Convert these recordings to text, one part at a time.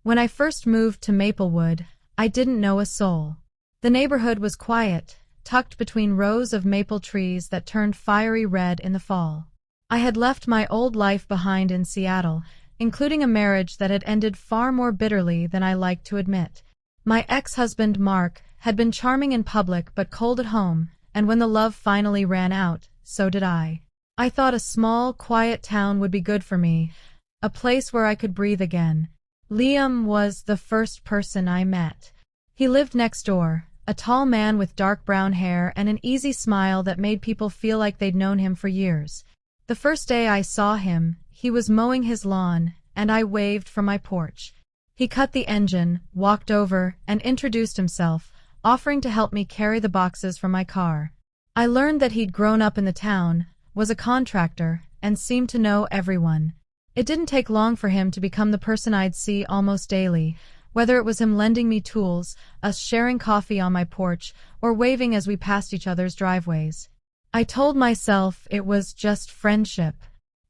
When I first moved to Maplewood, I didn't know a soul. The neighborhood was quiet, tucked between rows of maple trees that turned fiery red in the fall. I had left my old life behind in Seattle, including a marriage that had ended far more bitterly than I liked to admit. My ex-husband, Mark, had been charming in public but cold at home, and when the love finally ran out, so did I. I thought a small, quiet town would be good for me, a place where I could breathe again. Liam was the first person I met. He lived next door, a tall man with dark brown hair and an easy smile that made people feel like they'd known him for years. The first day I saw him, he was mowing his lawn, and I waved from my porch. He cut the engine, walked over, and introduced himself, offering to help me carry the boxes from my car. I learned that he'd grown up in the town, was a contractor, and seemed to know everyone. It didn't take long for him to become the person I'd see almost daily, whether it was him lending me tools, us sharing coffee on my porch, or waving as we passed each other's driveways. I told myself it was just friendship.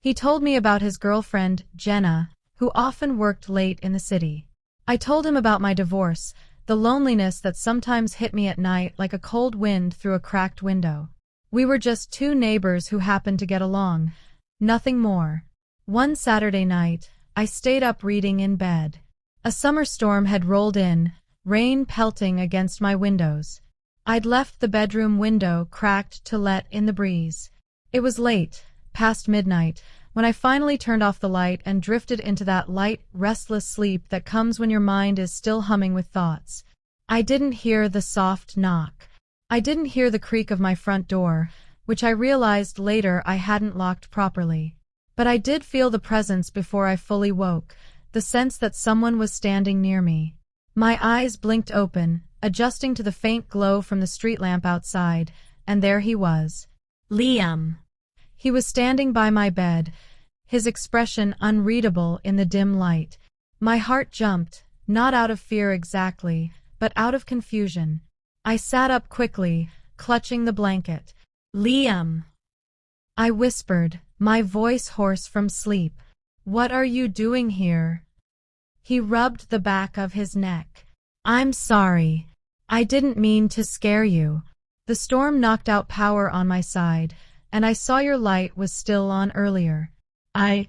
He told me about his girlfriend, Jenna, who often worked late in the city. I told him about my divorce, the loneliness that sometimes hit me at night like a cold wind through a cracked window. We were just two neighbors who happened to get along. Nothing more. One Saturday night, I stayed up reading in bed. A summer storm had rolled in, rain pelting against my windows. I'd left the bedroom window cracked to let in the breeze. It was late, past midnight, when I finally turned off the light and drifted into that light, restless sleep that comes when your mind is still humming with thoughts. I didn't hear the soft knock. I didn't hear the creak of my front door, which I realized later I hadn't locked properly. But I did feel the presence before I fully woke, the sense that someone was standing near me. My eyes blinked open, adjusting to the faint glow from the street lamp outside, and there he was. Liam. He was standing by my bed, his expression unreadable in the dim light. My heart jumped, not out of fear exactly, but out of confusion. I sat up quickly, clutching the blanket. Liam! I whispered, my voice hoarse from sleep. What are you doing here? He rubbed the back of his neck. I'm sorry. I didn't mean to scare you. The storm knocked out power on my side, and I saw your light was still on earlier. I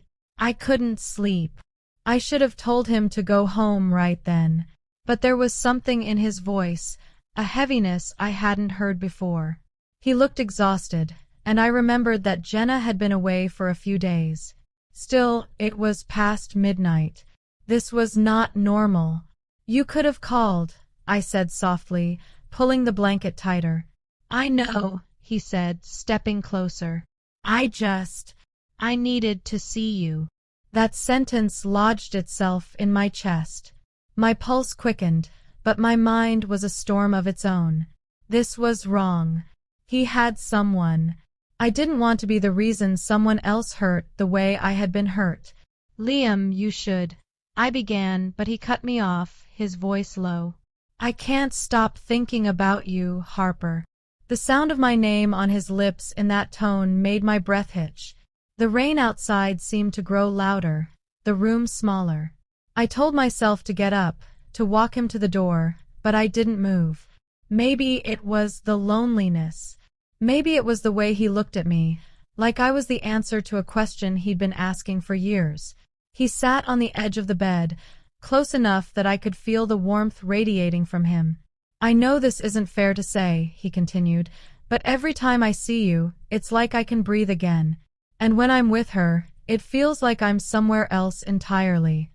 couldn't sleep. I should have told him to go home right then. But there was something in his voice, a heaviness I hadn't heard before. He looked exhausted, and I remembered that Jenna had been away for a few days. Still, it was past midnight. This was not normal. You could have called, I said softly, pulling the blanket tighter. I know, he said, stepping closer. I needed to see you. That sentence lodged itself in my chest. My pulse quickened, but my mind was a storm of its own. This was wrong. He had someone. I didn't want to be the reason someone else hurt the way I had been hurt. Liam, you should. I began, but he cut me off, his voice low. I can't stop thinking about you, Harper. The sound of my name on his lips in that tone made my breath hitch. The rain outside seemed to grow louder, the room smaller. I told myself to get up, to walk him to the door, but I didn't move. Maybe it was the loneliness. Maybe it was the way he looked at me, like I was the answer to a question he'd been asking for years. He sat on the edge of the bed, close enough that I could feel the warmth radiating from him. I know this isn't fair to say, he continued, but every time I see you, it's like I can breathe again. And when I'm with her, it feels like I'm somewhere else entirely.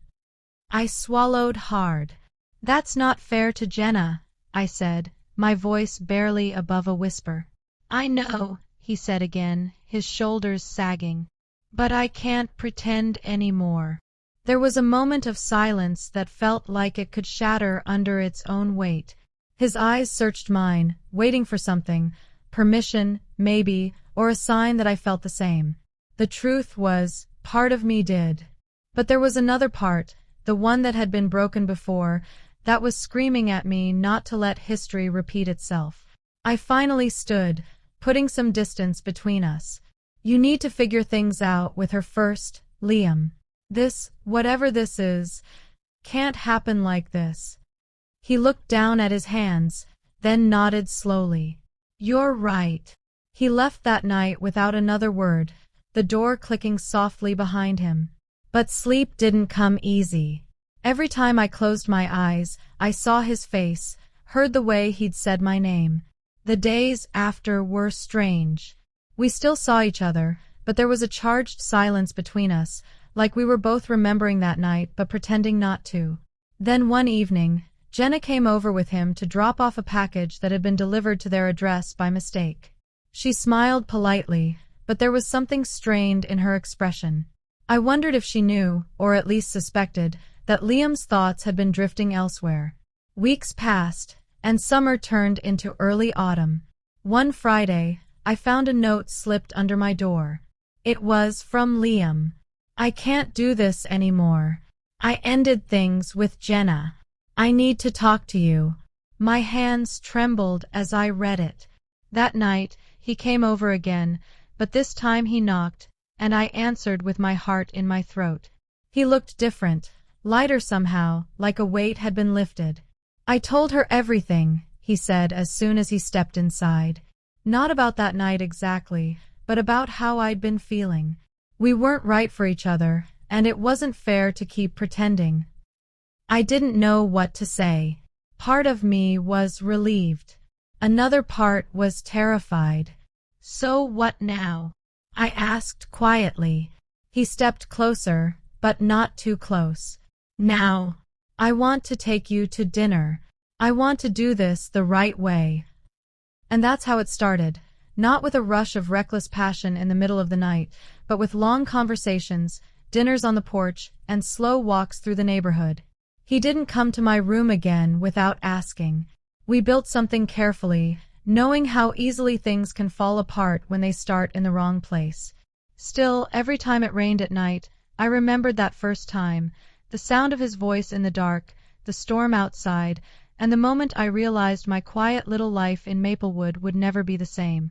I swallowed hard. That's not fair to Jenna, I said, my voice barely above a whisper. I know, he said again, his shoulders sagging. But I can't pretend anymore. There was a moment of silence that felt like it could shatter under its own weight. His eyes searched mine, waiting for something, permission, maybe, or a sign that I felt the same. The truth was, part of me did. But there was another part, the one that had been broken before, that was screaming at me not to let history repeat itself. I finally stood, putting some distance between us. You need to figure things out with her first, Liam. This, whatever this is, Can't happen like this. He looked down at his hands, then nodded slowly. You're right. He left that night without another word, the door clicking softly behind him. But sleep didn't come easy. Every time I closed my eyes, I saw his face, heard the way he'd said my name. The days after were strange. We still saw each other, but there was a charged silence between us, like we were both remembering that night but pretending not to. Then one evening, Jenna came over with him to drop off a package that had been delivered to their address by mistake. She smiled politely, but there was something strained in her expression. I wondered if she knew, or at least suspected, that Liam's thoughts had been drifting elsewhere. Weeks passed, and summer turned into early autumn. One Friday, I found a note slipped under my door. It was from Liam. I can't do this anymore. I ended things with Jenna. I need to talk to you. My hands trembled as I read it. That night, he came over again, but this time he knocked, and I answered with my heart in my throat. He looked different, lighter somehow, like a weight had been lifted. I told her everything, he said as soon as he stepped inside. Not about that night exactly, but about how I'd been feeling. We weren't right for each other, and it wasn't fair to keep pretending. I didn't know what to say. Part of me was relieved. Another part was terrified. So what now? I asked quietly. He stepped closer, but not too close. Now, I want to take you to dinner. I want to do this the right way. And that's how it started. Not with a rush of reckless passion in the middle of the night, but with long conversations, dinners on the porch, and slow walks through the neighborhood. He didn't come to my room again without asking. We built something carefully, knowing how easily things can fall apart when they start in the wrong place. Still, every time it rained at night, I remembered that first time, the sound of his voice in the dark, the storm outside, and the moment I realized my quiet little life in Maplewood would never be the same.